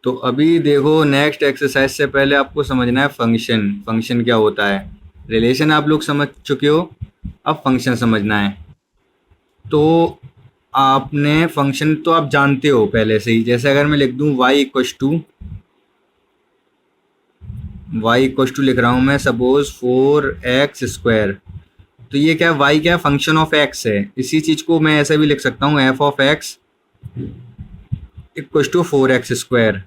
तो अभी देखो, नेक्स्ट एक्सरसाइज से पहले आपको समझना है फंक्शन। फंक्शन क्या होता है। रिलेशन आप लोग समझ चुके हो, अब फंक्शन समझना है। तो आपने फंक्शन तो आप जानते हो पहले से ही। जैसे अगर मैं लिख दूं y इक्वस टू लिख रहा हूं मैं, सपोज 4x स्क्वायर। तो ये क्या है, y क्या है, फंक्शन ऑफ x है। इसी चीज को मैं ऐसे भी लिख सकता हूँ, f(x)=4x स्क्वायर।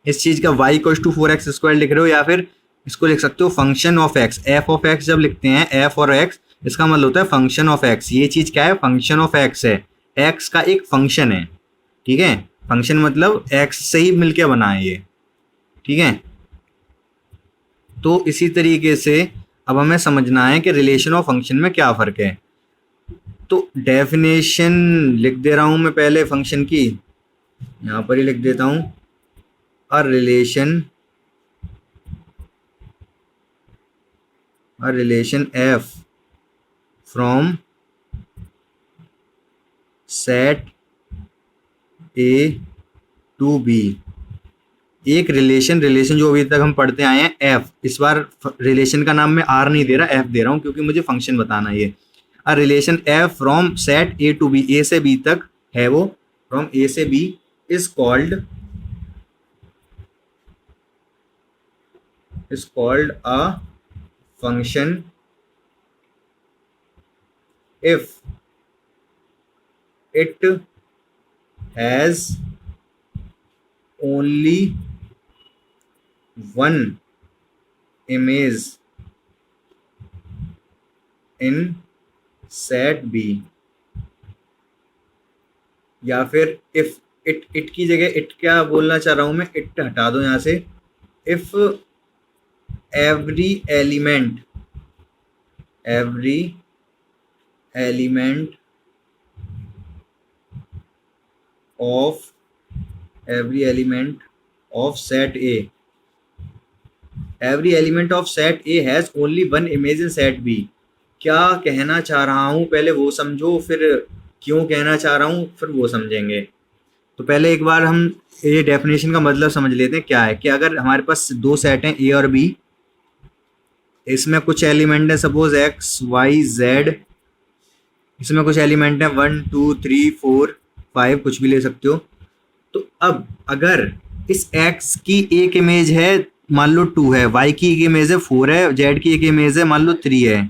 इस चीज का y=4x स्क्वायर लिख रहे हो, या फिर इसको लिख सकते हो function of x। F of x जब लिखते हैं, एफ और एक्स, इसका मतलब होता है फंक्शन ऑफ x। ये चीज क्या है, फंक्शन ऑफ x है। x का एक फंक्शन है, ठीक है। फंक्शन मतलब x से ही मिलके बना है ये, ठीक है। तो इसी तरीके से अब हमें समझना है कि रिलेशन और फंक्शन में क्या फ़र्क है। तो डेफिनेशन लिख दे रहा हूँ मैं पहले फंक्शन की, यहाँ पर ही लिख देता हूँ। A relation F from set A to B. एक रिलेशन जो अभी तक हम पढ़ते आए हैं एफ, इस बार रिलेशन का नाम मैं आर नहीं दे रहा, एफ दे रहा हूँ, क्योंकि मुझे फंक्शन बताना है ये। A relation F from set A to B, A से बी तक है वो, फ्रॉम ए से B is called a function if it has only one image in set B। या फिर if it की जगह it क्या बोलना चाह रहा हूं मैं, it हटा दो यहां से। if every element of set A has only one image in set B। क्या कहना चाह रहा हूं पहले वो समझो, फिर क्यों कहना चाह रहा हूं फिर वो समझेंगे। तो पहले एक बार हम ये डेफिनेशन का मतलब समझ लेते हैं क्या है। कि अगर हमारे पास दो सेट हैं ए और बी, इसमें कुछ एलिमेंट है सपोज एक्स वाई जेड, इसमें कुछ एलिमेंट है 1 2 3 4 5, कुछ भी ले सकते हो। तो अब अगर इस x की एक इमेज है मान लो 2 है, y की एक इमेज है 4 है, z की एक इमेज है मान लो 3 है,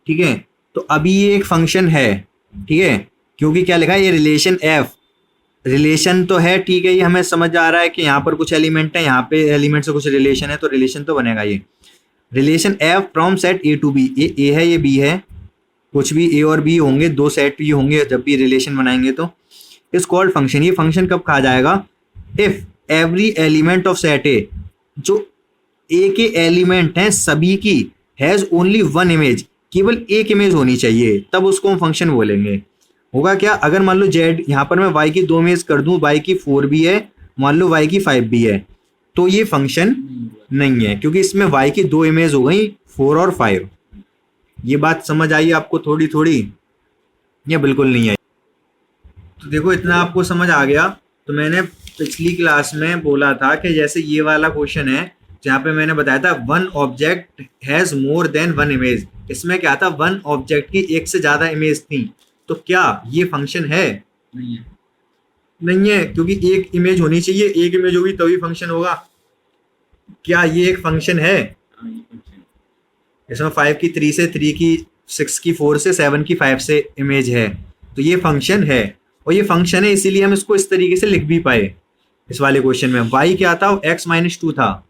ठीक है। तो अभी ये एक फंक्शन है, ठीक है, क्योंकि क्या लिखा है, ये रिलेशन f, रिलेशन तो है, ठीक है। ये हमें समझ आ रहा है कि यहाँ पर कुछ एलिमेंट है, यहाँ पे एलिमेंट से कुछ रिलेशन है, तो रिलेशन तो बनेगा। ये relation f from set A to B, ये ए है ये बी है, कुछ भी ए और बी होंगे, दो सेट भी होंगे जब भी रिलेशन बनाएंगे, तो इज कॉल्ड फंक्शन। ये फंक्शन कब कहा जाएगा, if every element of set ए, जो ए के एलिमेंट हैं सभी की, हैज ओनली वन इमेज, केवल एक इमेज होनी चाहिए, तब उसको हम फंक्शन बोलेंगे। होगा क्या, अगर मान लो जेड, यहाँ पर मैं वाई की दो इमेज कर दूं, वाई की 4 भी है, मान लो वाई की 5 भी है, तो ये फंक्शन नहीं है, क्योंकि इसमें वाई की दो इमेज हो गई 4 और 5। ये बात समझ आई आपको थोड़ी थोड़ी, या बिल्कुल नहीं आई। तो देखो इतना आपको समझ आ गया। तो मैंने पिछली क्लास में बोला था कि जैसे ये वाला क्वेश्चन है जहाँ पे मैंने बताया था one object has more than one image, इसमें क्या था, वन ऑब्जेक्ट की एक से ज्यादा इमेज थी। तो क्या ये फंक्शन है, नहीं है, क्योंकि एक इमेज होनी चाहिए, एक इमेज होगी तभी फंक्शन होगा। क्या ये एक फंक्शन है, इसमें 5 की 3 से, 3 की 6 की 4 से, 7 की 5 से इमेज है, तो ये फंक्शन है। और ये फंक्शन है इसीलिए हम इसको इस तरीके से लिख भी पाए। इस वाले क्वेश्चन में y क्या था, x-2 था।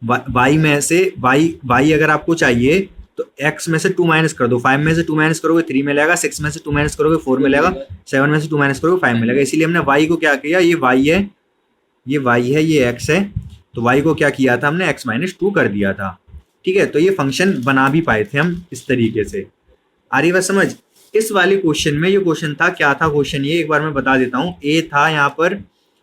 y में से y अगर आपको चाहिए तो x में से 2 माइनस कर दो, 5 में से 2 माइनस करोगे 3 मिलेगा, 6 में से 2 माइनस करोगे 4 मिलेगा, 7 में से 2 माइनस करोगे 5 मिलेगा। इसीलिए हमने y को क्या किया, ये y है, ये x है, तो y को क्या किया था हमने, x-2 कर दिया था, ठीक है। तो ये फंक्शन बना भी पाए थे हम इस तरीके से। आ रही बात समझ। इस वाले क्वेश्चन में ये क्वेश्चन था, क्या था क्वेश्चन, ये एक बार मैं बता देता हूँ। ए था यहाँ पर,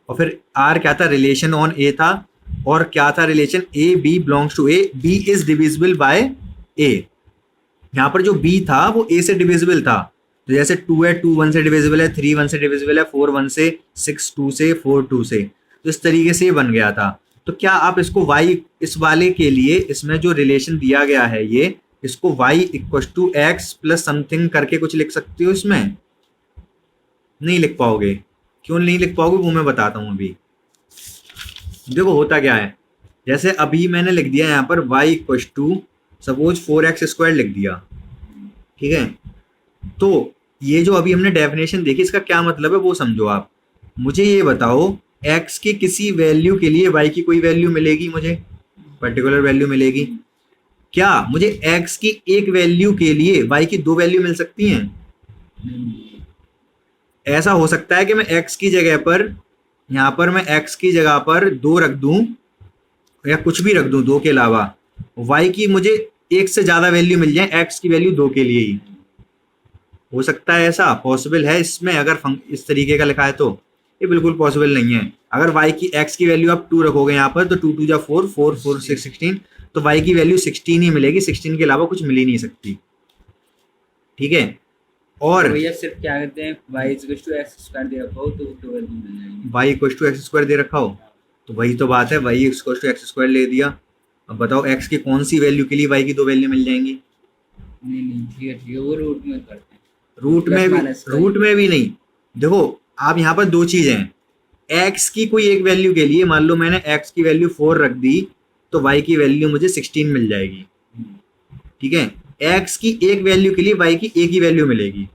और फिर आर क्या था, रिलेशन ऑन ए था, और क्या था, relation A B belongs to A, B is divisible by A. यहाँ पर जो बी था वो ए से डिविजिबल था, तो जैसे 2 है, 2 1 से डिविजिबल है, 3 1 से डिविजिबल है, 4 1 से, 6 2 से, 4 2 से। तो इस तरीके से ये बन गया था। तो क्या आप इसको y इस वाले के लिए इसमें जो रिलेशन दिया गया है ये, इसको y equal to x plus something करके कुछ लिख सकते हो इसमें? नहीं लिख पाओगे। क्यों नहीं लिख पाओगे वो मैं बताता हूँ अभी। देखो होता क्या है, जैसे अभी मैंने लिख दिया यहाँ पर y equal to suppose 4x² लिख दिया, ठीक है। तो ये जो अभी हमने डेफिनेशन देखी इसका क्या मतलब है वो समझो आप। मुझे ये बताओ x की किसी वैल्यू के लिए y की कोई वैल्यू मिलेगी, मुझे पर्टिकुलर वैल्यू मिलेगी। क्या मुझे x की एक वैल्यू के लिए y की दो वैल्यू मिल सकती हैं? ऐसा हो सकता है कि मैं x की जगह पर, यहाँ पर मैं x की जगह पर 2 रख दूं या कुछ भी रख दूं 2 के अलावा, y की मुझे एक से ज्यादा वैल्यू मिल जाए x की वैल्यू 2 के लिए ही। हो सकता है ऐसा पॉसिबल है इसमें, अगर इस तरीके का लिखा है तो। ये बिल्कुल पॉसिबल नहीं है। अगर y की x की वैल्यू आप 2 रखोगे यहाँ पर तो 2 2 जा 4, 4 4 6 16, तो y की वैल्यू 16 ही मिलेगी, 16 के अलावा कुछ मिल ही नहीं सकती, ठीक है। और भैया सिर्फ क्या कहते हैं y equal to x square दे रखा हो तो दो वैल्यू मिल जाएगी। y equal to x square दे रखा हो तो वही तो बात है, y equal to x square ले दिया। अब बताओ x की कौन सी वैल्यू के लिए y की दो वैल्यू मिल जाएंगी? नहीं ठीक है वो रूट में करते हैं। रूट में भी नहीं। देखो आप यहाँ पर दो चीजें हैं, x की कोई एक वैल्यू के लिए मान लो मैंने x की वैल्यू 4 रख दी तो y की वैल्यू मुझे 16 मिल जाएगी, ठीक है। x की एक वैल्यू के लिए y की एक ही वैल्यू मिलेगी,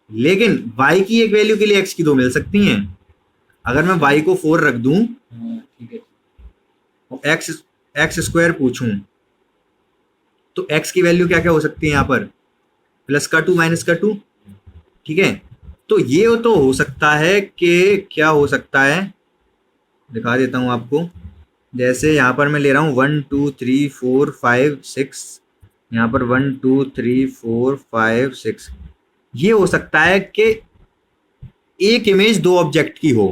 लेकिन y की एक वैल्यू के लिए x की दो मिल सकती हैं। अगर मैं y को 4 रख दूं ठीक है और एक्स स्क्वायर पूछूं तो x की वैल्यू क्या क्या हो सकती है यहाँ पर? प्लस का 2 माइनस का 2, ठीक है। तो ये तो हो सकता है कि क्या हो सकता है, दिखा देता हूं आपको। जैसे यहाँ पर मैं ले रहा हूँ 1 2 3 4 5 6, यहाँ पर 1 2 3 4 5 6। ये हो सकता है कि एक इमेज दो ऑब्जेक्ट की हो,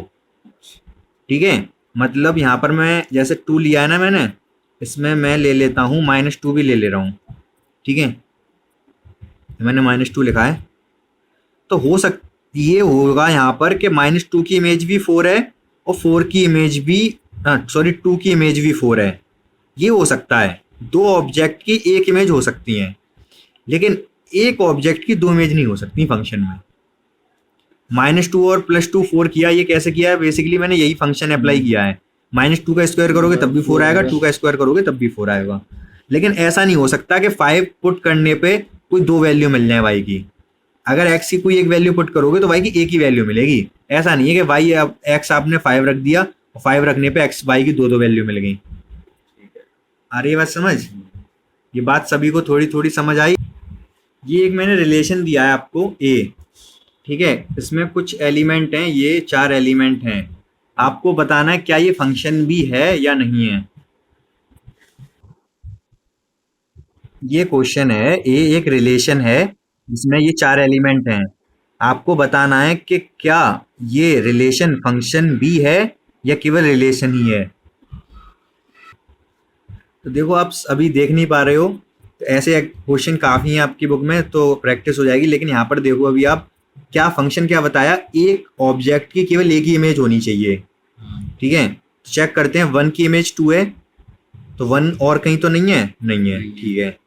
ठीक है। मतलब यहाँ पर मैं जैसे 2 लिया है ना मैंने, इसमें मैं ले लेता हूँ -2 भी ले ले रहा हूँ, ठीक है। मैंने -2 लिखा है तो हो सकता ये होगा यहाँ पर कि -2 की इमेज भी 4 है और 4 की इमेज भी 2 की इमेज भी 4 है। ये हो सकता है, दो ऑब्जेक्ट की एक इमेज हो सकती है, लेकिन एक ऑब्जेक्ट की दो इमेज नहीं हो सकती फंक्शन में। -2 और +2 4 किया, ये कैसे किया है? बेसिकली मैंने यही फंक्शन अप्लाई किया है। -2 का स्क्वायर करोगे तब भी 4 आएगा, 2 का स्क्वायर करोगे तब भी 4 आएगा। लेकिन ऐसा नहीं हो सकता कि 5 पुट करने पे कोई दो वैल्यू मिल जाए y की। अगर x की कोई एक वैल्यू पुट करोगे तो y की एक ही वैल्यू मिलेगी। ऐसा नहीं है कि x आपने 5 रख दिया और 5 रखने पे y की दो वैल्यू मिल गई। आ रही है बात समझ? ये बात सभी को थोड़ी थोड़ी समझ आई? ये एक मैंने रिलेशन दिया है आपको a, ठीक है। इसमें कुछ एलिमेंट हैं, ये 4 एलिमेंट हैं। आपको बताना है क्या ये फंक्शन भी है या नहीं है। ये क्वेश्चन है, ए एक रिलेशन है जिसमें ये 4 एलिमेंट हैं। आपको बताना है कि क्या ये रिलेशन फंक्शन भी है या केवल रिलेशन ही है। तो देखो आप अभी देख नहीं पा रहे हो, तो ऐसे क्वेश्चन काफ़ी हैं आपकी बुक में तो प्रैक्टिस हो जाएगी। लेकिन यहाँ पर देखो अभी आप क्या फंक्शन क्या बताया, एक ऑब्जेक्ट की केवल एक ही इमेज होनी चाहिए, ठीक है। तो चेक करते हैं 1 की इमेज 2 है तो 1 और कहीं तो नहीं है, नहीं है, ठीक है।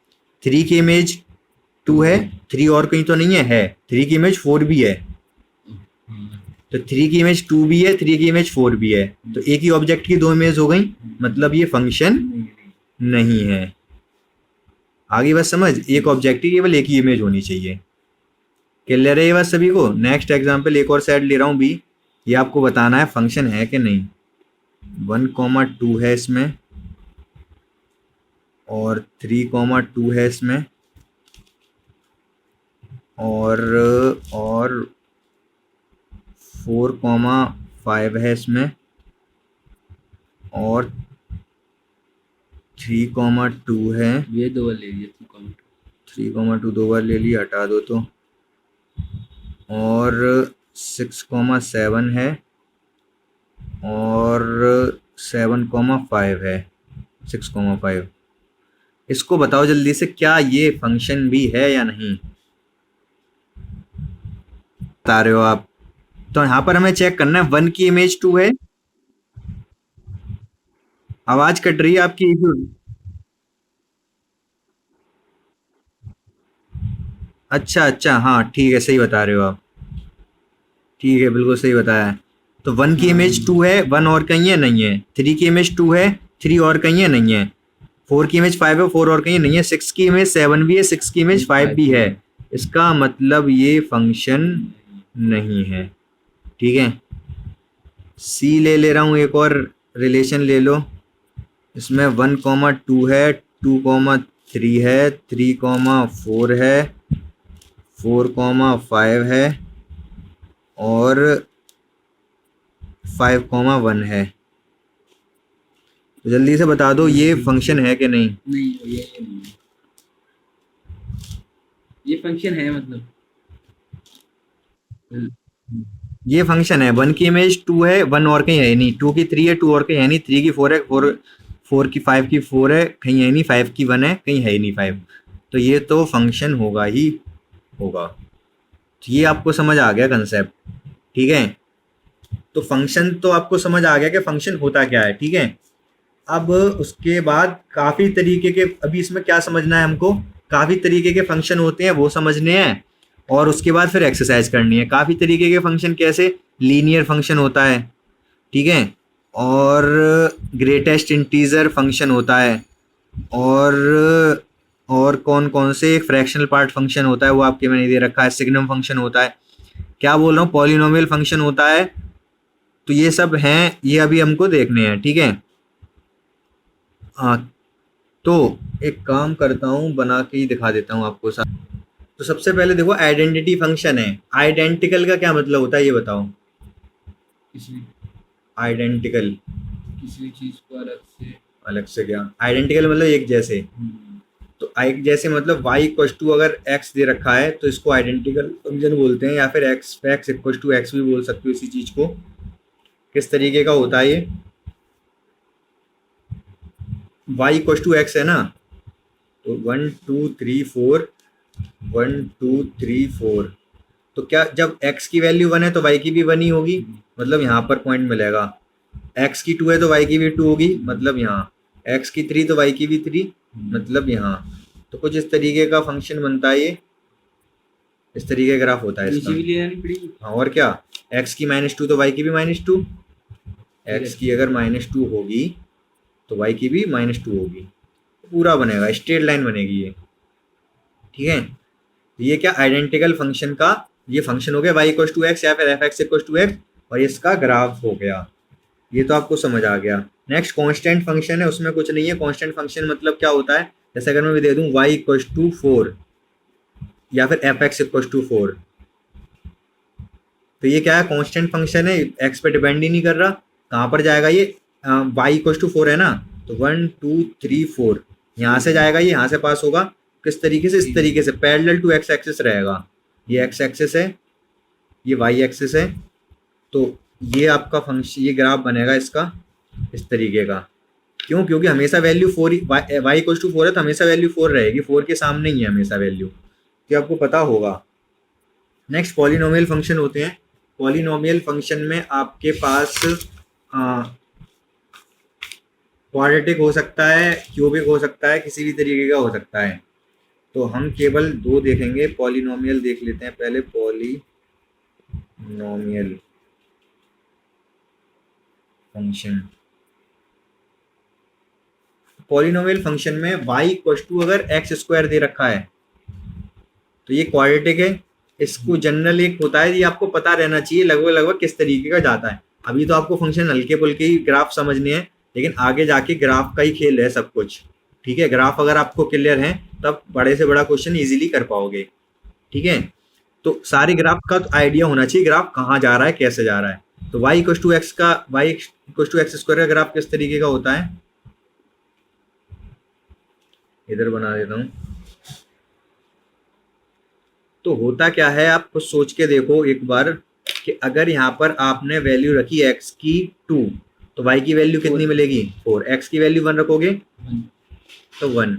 3 की इमेज 2 है, 3 और कहीं तो नहीं है, 3 की इमेज 4 भी है, तो 3 की इमेज 2 भी है, 3 की इमेज 4 भी है, तो एक ही ऑब्जेक्ट की दो इमेज हो गई, मतलब ये फंक्शन नहीं है। आगे बस समझ, एक ऑब्जेक्ट की केवल एक ही इमेज होनी चाहिए। क्लियर है ये बात सभी को? नेक्स्ट एग्जांपल एक और सेट ले रहा हूँ बी, ये आपको बताना है फंक्शन है कि नहीं। 1,2 है इसमें और 3,2 है इसमें और 4,5 है इसमें और 3,2 है। ये दो बार ले लिए 3,2 दो बार ले लिया, हटा दो तो। और 6,7 है और 7,5 है, 6,5। इसको बताओ जल्दी से क्या ये फंक्शन भी है या नहीं। बता रहे हो आप। तो यहाँ पर हमें चेक करना है 1 की इमेज 2 है। आवाज कट रही है आपकी। अच्छा अच्छा, हाँ ठीक है, सही बता रहे हो आप। ठीक है, बिल्कुल सही बताया है। तो 1 की इमेज 2 है, 1 और कहीं है नहीं है। 3 की इमेज 2 है, 3 और कहीं है नहीं है। 4 की इमेज 5 है, 4 और कहीं नहीं है। 6 की इमेज 7 भी है, 6 की इमेज 5 भी है। इसका मतलब ये फंक्शन नहीं है। ठीक है, सी ले रहा हूँ, एक और रिलेशन ले लो। इसमें 1, 2 है, 2, 3 है, 3, 4 है, 4, 5 है, और 5, 1 है। तो जल्दी से बता दो ये फंक्शन है कि नहीं। नहीं, ये नहीं है। ये फंक्शन है मतलब। ये फंक्शन है। 1 की इमेज 2 है, 1 और कहीं है नहीं। 2 की 3 है, 2 और कहीं है नहीं। 3 की 4 है, 4 की 5 की 4 है, कहीं है नहीं। 5 की 1 है, कहीं है ही नहीं 5। तो ये तो फंक्शन होगा ही होगा। तो ये आपको समझ आ गया कंसेप्ट। ठीक है, तो फंक्शन तो आपको समझ आ गया कि फंक्शन होता क्या है। ठीक है, अब उसके बाद काफ़ी तरीके के, अभी इसमें क्या समझना है हमको, काफ़ी तरीके के फंक्शन होते हैं वो समझने हैं। और उसके बाद फिर एक्सरसाइज करनी है। काफ़ी तरीके के फंक्शन कैसे, लीनियर फंक्शन होता है, ठीक है, और ग्रेटेस्ट इंटीजर फंक्शन होता है, और कौन कौन से फ्रैक्शनल पार्ट फंक्शन होता है वो आपके मैंने दे रखा है। सिग्नम फंक्शन होता है, क्या बोल रहा हूँ, पॉलिनोमियल फंक्शन होता है। तो ये सब हैं, ये अभी हमको देखने हैं। ठीक है, हाँ, तो एक काम करता हूँ, बना के ही दिखा देता हूँ आपको साथ। तो सबसे पहले देखो, आइडेंटिटी फंक्शन है। आइडेंटिकल का क्या मतलब होता है ये बताओ। किसी आइडेंटिकल, किसी चीज को अलग से क्या, आइडेंटिकल मतलब एक जैसे। तो एक जैसे मतलब y इक्वल टू, अगर x दे रखा है तो इसको आइडेंटिकल फंक्शन बोलते हैं, या फिर x इक्वल टू x भी बोल सकते हो इसी चीज को। किस तरीके का होता है ये, y इक्वल टू x है ना, तो 1, 2, 3, 4, 1, 2, 3, 4। तो क्या जब x की वैल्यू 1 है तो y की भी 1 ही होगी, मतलब यहाँ पर पॉइंट मिलेगा। x की 2 है तो y की भी 2 होगी, मतलब यहाँ। x की 3 तो y की भी 3, मतलब यहाँ। तो कुछ इस तरीके का फंक्शन बनता है ये, इस तरीके का ग्राफ होता है नीचे भी इसका। ले आनी पड़ेगी। हाँ, और क्या, x की -2 तो y की भी -2। x की अगर -2 होगी तो y की भी -2 होगी। पूरा बनेगा, स्ट्रेट लाइन बनेगी ये। ठीक है, तो ये क्या, आइडेंटिकल फंक्शन का ये फंक्शन हो गया y इक्वल टू एक्स, या फिर f x equal to x, और इसका ग्राफ हो गया। ये तो आपको समझ आ गया। नेक्स्ट कांस्टेंट फंक्शन है, उसमें कुछ नहीं है। कांस्टेंट फंक्शन मतलब क्या होता है, जैसे अगर मैं भी दे दूं y इक्वल टू 4, या फिर एफ एक्स इक्वल टू 4, तो ये क्या है, कांस्टेंट फंक्शन है, एक्स पे डिपेंड ही नहीं कर रहा। कहाँ पर जाएगा ये, y इक्वल टू 4 है ना, तो 1, 2, 3, 4 यहाँ से जाएगा, ये यहाँ से पास होगा। किस तरीके से, इस तरीके से पैरेलल टू एक्स एक्सिस रहेगा। ये एक्स एक्सिस है, ये वाई एक्सिस है। तो ये आपका फंक्शन, ये ग्राफ बनेगा इसका इस तरीके का। क्यों, क्योंकि हमेशा वैल्यू 4, वाई इक्वल टू 4 है तो हमेशा वैल्यू 4 रहेगी, 4 के सामने ही है हमेशा वैल्यू, तो आपको पता होगा। नेक्स्ट पॉलिनोमियल फंक्शन होते हैं। पॉलिनोमियल फंक्शन में आपके पास क्वाड्रेटिक हो सकता है, क्यूबिक हो सकता है, किसी भी तरीके का हो सकता है। तो हम केवल 2 देखेंगे। पॉलिनोमियल देख लेते हैं पहले, पॉलिनोमियल फंक्शन। पॉलिनोमियल फंक्शन में y इक्वल टू अगर एक्स स्क्वायर दे रखा है तो ये क्वाड्रेटिक है। इसको जनरल एक होता है, ये आपको पता रहना चाहिए लगभग लगभग किस तरीके का जाता है। अभी तो आपको फंक्शन हल्के फुल्के ही ग्राफ समझने हैं, लेकिन आगे जाके ग्राफ का ही खेल है सब कुछ। ठीक है, ग्राफ अगर आपको क्लियर है तब बड़े से बड़ा क्वेश्चन इजीली कर पाओगे। ठीक है, तो सारे ग्राफ का तो आइडिया होना चाहिए, ग्राफ कहाँ जा रहा है, कैसे जा रहा है। तो y इक्वल टू एक्स का, y equal to x square का ग्राफ किस तरीके का होता है, इधर बना देता हूँ। तो होता क्या है, आप कुछ सोच के देखो एक बार, कि अगर यहाँ पर आपने वैल्यू रखी x की 2, तो y की वैल्यू कितनी मिलेगी 4। x की वैल्यू 1 रखोगे तो 1,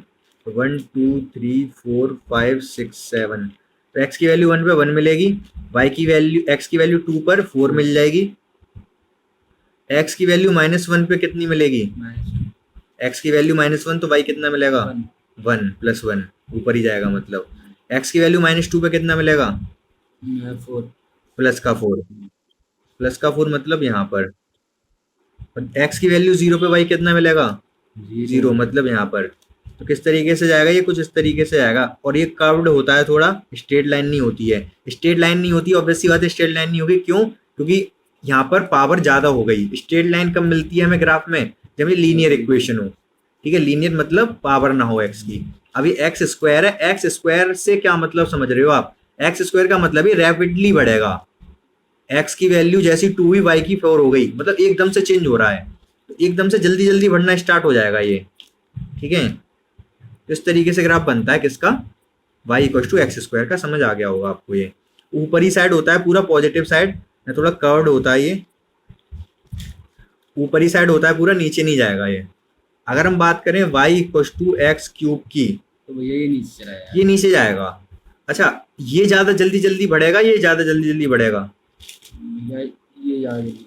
तो 1, 2, 3, 4, 5, 6, 7, तो x की वैल्यू 1 पे 1 मिलेगी, y की वैल्यू x की वैल्यू 2 पर 4 मिल जाएगी, x की वैल्यू -1 पे कितनी मिलेगी, x की वैल्यू -1 तो y कितना मिलेगा, 1 + 1 ऊपर ही जाएगा, मतलब x की वैल्यू -2 पे कितना मिलेगा, 4 प्लस का 4 मतलब यहाँ पर, और x की वैल्यू 0 पे y कितना मिलेगा, 0 मतलब यहाँ पर। तो किस तरीके से जाएगा ये, कुछ इस तरीके से जाएगा, और ये कर्व्ड होता है, थोड़ा स्ट्रेट लाइन नहीं होती है, स्ट्रेट लाइन नहीं होती, ऑब्वियस सी बात है स्ट्रेट लाइन नहीं होगी, क्यों, क्योंकि यहाँ पर पावर ज्यादा हो गई। स्ट्रेट लाइन कब मिलती है हमें ग्राफ में, जब ये लीनियर इक्वेशन हो, ठीक है, लीनियर मतलब पावर ना हो x की। अभी एक्स स्क्वायर है, एक्स स्क्वायर से क्या मतलब समझ रहे हो आप, एक्स स्क्वायर का मतलब ही रैपिडली बढ़ेगा, एक्स की वैल्यू जैसी 2 हुई y की 4 हो गई, मतलब एकदम से चेंज हो रहा है, तो एकदम से जल्दी जल्दी बढ़ना स्टार्ट हो जाएगा ये, ठीक है। तो इस तरीके से ग्राफ बनता है किसका, y = x² का, समझ आ गया होगा आपको। ये ऊपरी साइड होता है पूरा पॉजिटिव साइड, थोड़ा कर्व्ड होता है, ये ऊपरी साइड होता है पूरा, नीचे नहीं जाएगा ये। अगर हम बात करें y = x³ की, तो भैया ये नीचे चला जाएगा, ये नीचे जाएगा। अच्छा, ये ज्यादा जल्दी जल्दी बढ़ेगा, ये ज्यादा जल्दी जल्दी बढ़ेगा, भैया ये याद नहीं है।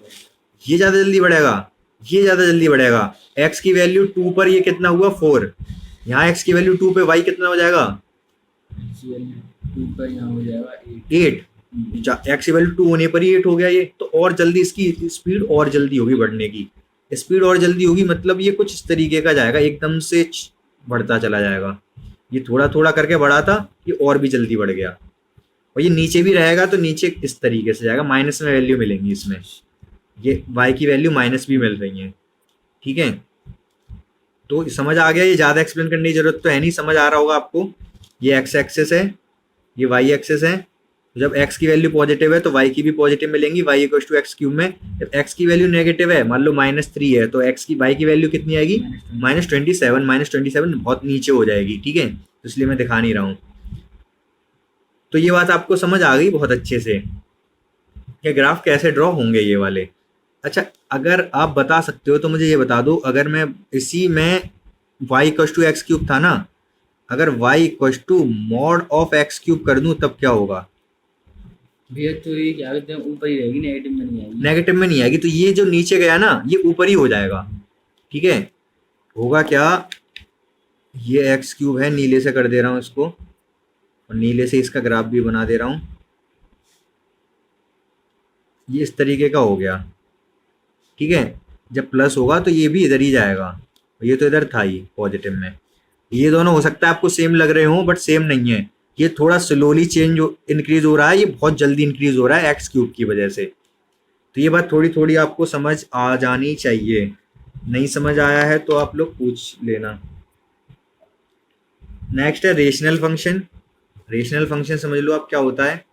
ये ज्यादा जल्दी बढ़ेगा, ये ज्यादा जल्दी बढ़ेगा। x की वैल्यू 2 पर ये कितना हुआ, 4, यहाँ x की वैल्यू 2 पे y कितना हो जाएगा, ऊपर यहाँ हो जाएगा 8, x की वैल्यू 2 होने पर ही 8 हो गया ये, तो और जल्दी इसकी स्पीड और जल्दी होगी बढ़ने की, स्पीड और जल्दी होगी, मतलब ये कुछ इस तरीके का जाएगा, एकदम से बढ़ता चला जाएगा, ये थोड़ा थोड़ा करके बढ़ा था, ये और भी जल्दी बढ़ गया, और ये नीचे भी रहेगा तो नीचे इस तरीके से जाएगा, माइनस में वैल्यू मिलेंगी इसमें, ये y की वैल्यू माइनस भी मिल रही है, ठीक है। तो समझ आ गया, ये ज़्यादा एक्सप्लेन करने की जरूरत तो है नहीं, समझ आ रहा होगा आपको। ये x एक्सेस है, ये y एक्सेस है, तो जब x की वैल्यू पॉजिटिव है तो y की भी पॉजिटिव मिलेंगी, y = x³ में। जब x की वैल्यू नेगेटिव है, मान लो -3 है, तो y की वैल्यू कितनी आएगी, -27 बहुत नीचे हो जाएगी, ठीक है, तो इसलिए मैं दिखा नहीं रहा हूँ। तो ये बात आपको समझ आ गई बहुत अच्छे से कि ग्राफ कैसे ड्रॉ होंगे ये वाले। अच्छा, अगर आप बता सकते हो तो मुझे ये बता दो, अगर मैं इसी में y = x³ था ना, अगर y = mod of x³ कर दूं तब क्या होगा, भैया तो ये क्या कहते हैं, ऊपर ही रहेगी, नेगेटिव में नहीं आएगी, नेगेटिव में नहीं आएगी, तो ये जो नीचे गया ना ये ऊपर ही हो जाएगा, ठीक है। होगा क्या, ये x³ है, नीले से कर दे रहा हूँ इसको, और नीले से इसका ग्राफ भी बना दे रहा हूँ, ये इस तरीके का हो गया, ठीक है। जब प्लस होगा तो ये भी इधर ही जाएगा, ये तो इधर था ही पॉजिटिव में, ये दोनों हो सकता है आपको सेम लग रहे हो बट सेम नहीं है, ये थोड़ा स्लोली इंक्रीज हो रहा है, ये बहुत जल्दी इंक्रीज हो रहा है x³ की वजह से। तो ये बात थोड़ी थोड़ी आपको समझ आ जानी चाहिए, नहीं समझ आया है तो आप लोग पूछ लेना। नेक्स्ट है रेशनल फंक्शन। रेशनल फंक्शन समझ लो आप क्या होता है।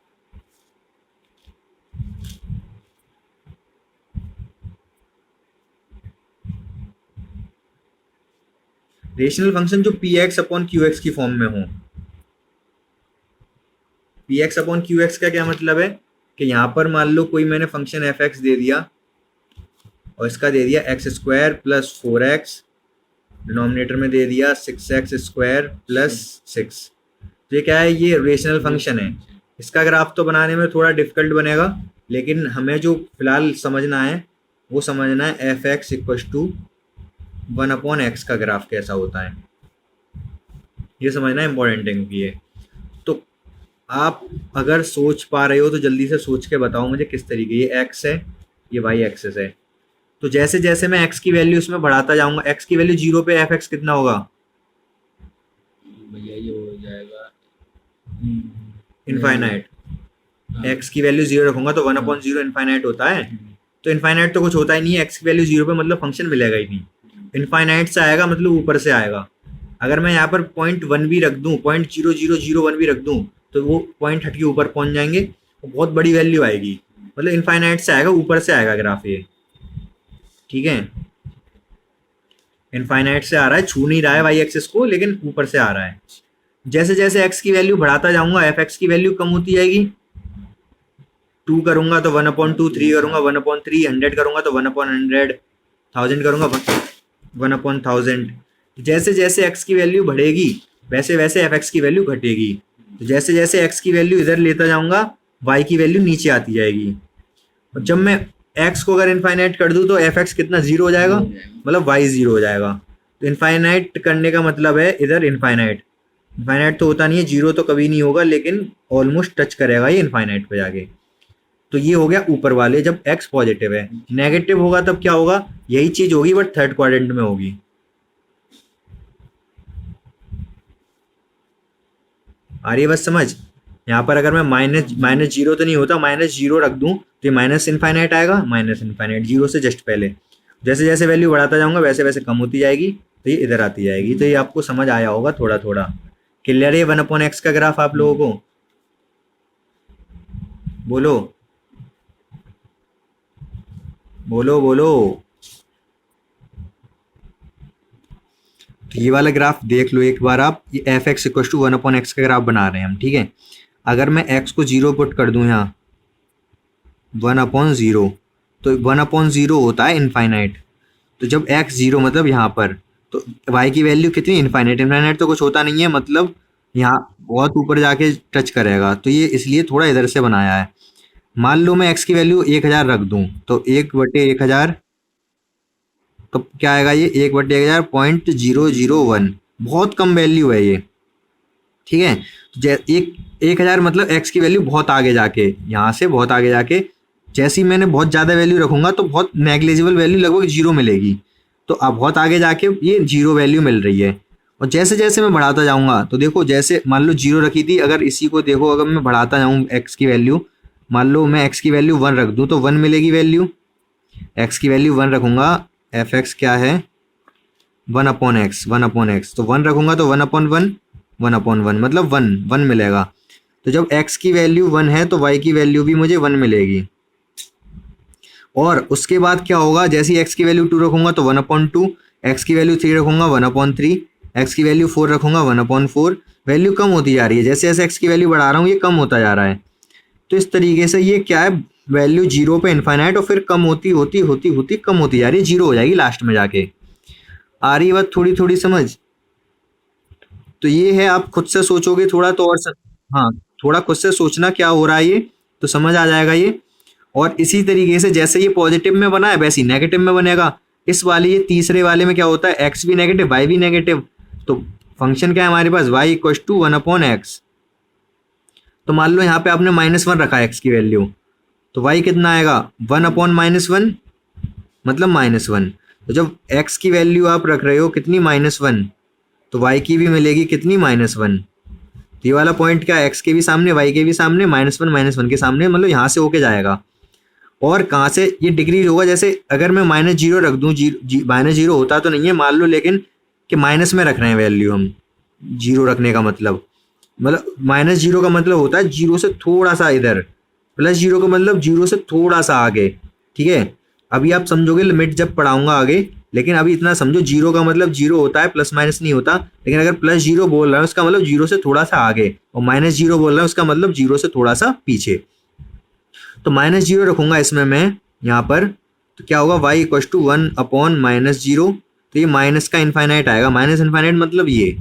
रेशनल फंक्शन जो px/qx की फॉर्म में हो। px/qx का क्या मतलब है कि यहाँ पर मान लो कोई मैंने फंक्शन fx दे दिया और इसका दे दिया x² + 4x, डिनोमिनेटर में दे दिया 6x² + 6। तो ये क्या है, ये रेशनल फंक्शन है। इसका ग्राफ तो बनाने में थोड़ा डिफिकल्ट बनेगा, लेकिन हमें जो फिलहाल समझना है वो समझना है fx = 1/x का ग्राफ कैसा होता है, ये समझना इंपॉर्टेंट है, क्योंकि ये तो आप अगर सोच पा रहे हो तो जल्दी से सोच के बताओ मुझे किस तरीके, ये x है, ये y एक्सेस है, तो जैसे जैसे मैं x की वैल्यू इसमें बढ़ाता जाऊंगा, x की वैल्यू 0 पे fx कितना होगा, भैया ये हो जाएगा इनफाइनाइट। x की वैल्यू 0 रखूंगा तो 1/0 इनफाइनाइट होता है, तो इनफाइनाइट तो कुछ होता ही नहीं है, x की वैल्यू 0 पे मतलब फंक्शन मिलेगा ही नहीं, इनफाइनाइट से आएगा मतलब ऊपर से आएगा। अगर मैं यहाँ पर 0.1 भी रख दूँ, 0.0001 भी रख दूँ, तो वो पॉइंट हट के ऊपर पहुंच जाएंगे, बहुत बड़ी वैल्यू आएगी, मतलब इनफाइनाइट से आएगा, ऊपर से आएगा ग्राफ ये, ठीक है। इनफाइनाइट से आ रहा है, छू नहीं रहा है वाई एक्सिस को, लेकिन ऊपर से आ रहा है। जैसे जैसे x की वैल्यू बढ़ाता जाऊंगा fx की वैल्यू कम होती जाएगी, 2 करूंगा तो 1/2, 3 करूंगा 1/3, 100 करूंगा तो 1/100, 1000 करूंगा 1/1000। जैसे जैसे x की वैल्यू बढ़ेगी वैसे वैसे fx की वैल्यू घटेगी, तो जैसे जैसे x की वैल्यू इधर लेता जाऊंगा y की वैल्यू नीचे आती जाएगी। और जब मैं x को अगर इनफाइनाइट कर दूं तो fx कितना, जीरो हो जाएगा, मतलब y जीरो हो जाएगा। तो इनफाइनाइट करने का मतलब है इधर इनफाइनाइट, इनफाइनाइट तो होता नहीं है, जीरो तो कभी नहीं होगा, लेकिन ऑलमोस्ट टच करेगा ये इनफाइनाइट पे जाके। तो ये हो गया ऊपर वाले जब x पॉजिटिव है। नेगेटिव होगा तब क्या होगा, यही चीज होगी बट थर्ड क्वाड्रेंट में होगी। आ रही है बस समझ। यहाँ पर अगर मैं माइनस माइनस जीरो तो नहीं होता, माइनस जीरो रख दूं तो ये माइनस इनफाइनाइट आएगा, माइनस इनफाइनाइट जीरो से जस्ट पहले। जैसे जैसे वैल्यू बढ़ाता जाऊंगा वैसे वैसे कम होती जाएगी, तो ये इधर आती जाएगी। तो ये आपको समझ आया होगा थोड़ा थोड़ा। क्लियर है 1/x का ग्राफ आप लोगों को? बोलो बोलो बोलो। तो ये वाला ग्राफ देख लो एक बार आप, ये F x equal to 1/x का ग्राफ बना रहे हैं हम, ठीक है। अगर मैं x को जीरो पुट कर दूं यहाँ 1/0, तो 1/0 होता है इनफाइनाइट। तो जब x जीरो मतलब यहाँ पर, तो y की वैल्यू कितनी, इनफाइनाइट। इनफाइनाइट तो कुछ होता नहीं है, मतलब यहाँ बहुत ऊपर जाके टच करेगा, तो ये इसलिए थोड़ा इधर से बनाया है। मान लो मैं x की वैल्यू 1000 रख दूं, तो 1/1000, तो क्या आएगा ये 1/1000 0.001, बहुत कम वैल्यू है ये, ठीक है। एक 1000 मतलब x की वैल्यू बहुत आगे जाके, यहाँ से बहुत आगे जाके, जैसे ही मैंने बहुत ज़्यादा वैल्यू रखूंगा तो बहुत नेग्लिजिबल वैल्यू लगभग जीरो मिलेगी। तो अब बहुत आगे जाके ये जीरो वैल्यू मिल रही है। और जैसे जैसे मैं बढ़ाता जाऊंगा तो देखो, जैसे मान लो जीरो रखी थी, अगर इसी को देखो, अगर मैं बढ़ाता जाऊँ एक्स की वैल्यू, मान लो मैं एक्स की वैल्यू 1 रख दूँ तो 1 मिलेगी वैल्यू। एक्स की वैल्यू 1 रखूंगा, एफ एक्स क्या है 1/x, 1/x, तो 1 रखूंगा तो 1/1, 1/1 मतलब 1 मिलेगा। तो जब x की वैल्यू 1 है तो y की वैल्यू भी मुझे 1 मिलेगी। और उसके बाद क्या होगा, जैसे ही x की वैल्यू 2 रखूंगा तो 1/2, x की वैल्यू 3 रखूंगा 1/3, x की वैल्यू 4 रखूंगा 1/4। वैल्यू कम होती जा रही है, जैसे जैसे x की वैल्यू बढ़ा रहा हूँ ये कम होता जा रहा है। तो इस तरीके से ये क्या है, वैल्यू जीरो पे इनफाइनाइट, और फिर कम होती होती होती होती कम होती जा रही है, जीरो हो जाएगी लास्ट में जाके। आ रही बात थोड़ी थोड़ी समझ? तो ये है, आप खुद से सोचोगे थोड़ा तो हाँ, थोड़ा खुद से सोचना क्या हो रहा है ये, तो समझ आ जाएगा ये। और इसी तरीके से जैसे ये पॉजिटिव में बना है वैसे ही नेगेटिव में बनेगा। इस वाले ये तीसरे वाले में क्या होता है, एक्स भी नेगेटिव वाई भी नेगेटिव। तो फंक्शन क्या है हमारे पास, वाई इक्व टू 1/x। तो मान लो यहाँ पे आपने -1 रखा है एक्स की वैल्यू, तो वाई कितना आएगा 1/-1, मतलब -1। तो जब x की वैल्यू आप रख रहे हो कितनी, -1, तो y की भी मिलेगी कितनी, -1। तो ये वाला पॉइंट क्या है, x के भी सामने y के भी सामने, -1 के सामने, मतलब यहाँ से होके जाएगा। और कहाँ से ये डिक्रीज होगा, जैसे अगर मैं -0 रख दूँ, -0 होता तो नहीं है मान लो, लेकिन कि माइनस में रख रहे हैं वैल्यू हम, जीरो रखने का मतलब -0 का मतलब होता है जीरो से थोड़ा सा इधर, +0 का मतलब जीरो से थोड़ा सा आगे, ठीक है। अभी आप समझोगे लिमिट जब पढ़ाऊंगा आगे, लेकिन अभी इतना समझो, जीरो का मतलब जीरो होता है, प्लस माइनस नहीं होता। लेकिन अगर +0 बोल रहा है उसका मतलब जीरो से थोड़ा सा आगे, और -0 बोल रहा है उसका मतलब जीरो से थोड़ा सा पीछे। तो -0 रखूंगा इसमें मैं यहाँ पर, तो क्या होगा, y इक्व टू 1/-0। तो ये माइनस का इनफाइनाइट आएगा, माइनस इनफाइनाइट मतलब ये,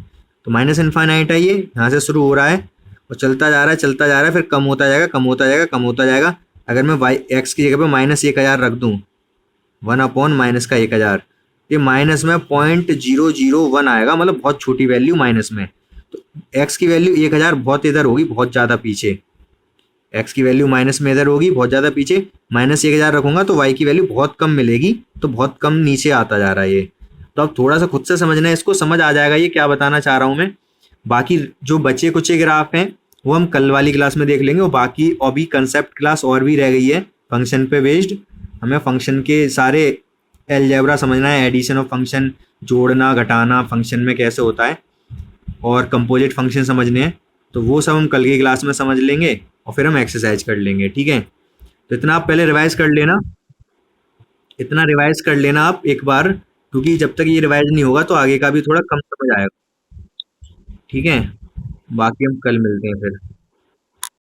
तो माइनस इनफाइनाइट है ये, यहाँ से शुरू हो रहा है और चलता जा रहा है चलता जा रहा है, फिर कम होता जाएगा कम होता जाएगा कम होता जाएगा। अगर मैं x की जगह पे -1000 रख दूँ, 1/-1000, ये माइनस में 0.001 आएगा, मतलब बहुत छोटी वैल्यू माइनस में। तो x की वैल्यू 1000 बहुत इधर होगी, बहुत ज़्यादा पीछे। x की वैल्यू माइनस में इधर होगी, बहुत ज़्यादा पीछे। -1000 रखूंगा तो y की वैल्यू बहुत कम मिलेगी, तो बहुत कम नीचे आता जा रहा है ये। तो अब थोड़ा सा खुद से समझना है, इसको समझ आ जाएगा ये क्या बताना चाह रहा हूँ मैं। बाकी जो बचे कुचे ग्राफ हैं वो हम कल वाली क्लास में देख लेंगे, और बाकी अभी कंसेप्ट क्लास और भी रह गई है फंक्शन पे बेस्ड। हमें फंक्शन के सारे अलजेब्रा समझना है, एडिशन ऑफ फंक्शन, जोड़ना घटाना फंक्शन में कैसे होता है, और कंपोजिट फंक्शन समझने हैं। तो वो सब हम कल की क्लास में समझ लेंगे, और फिर हम एक्सरसाइज कर लेंगे, ठीक है। तो इतना आप पहले रिवाइज कर लेना, इतना रिवाइज कर लेना आप एक बार, क्योंकि जब तक ये रिवाइज नहीं होगा तो आगे का भी थोड़ा कम समझ आएगा, ठीक है। बाकी हम कल मिलते हैं फिर।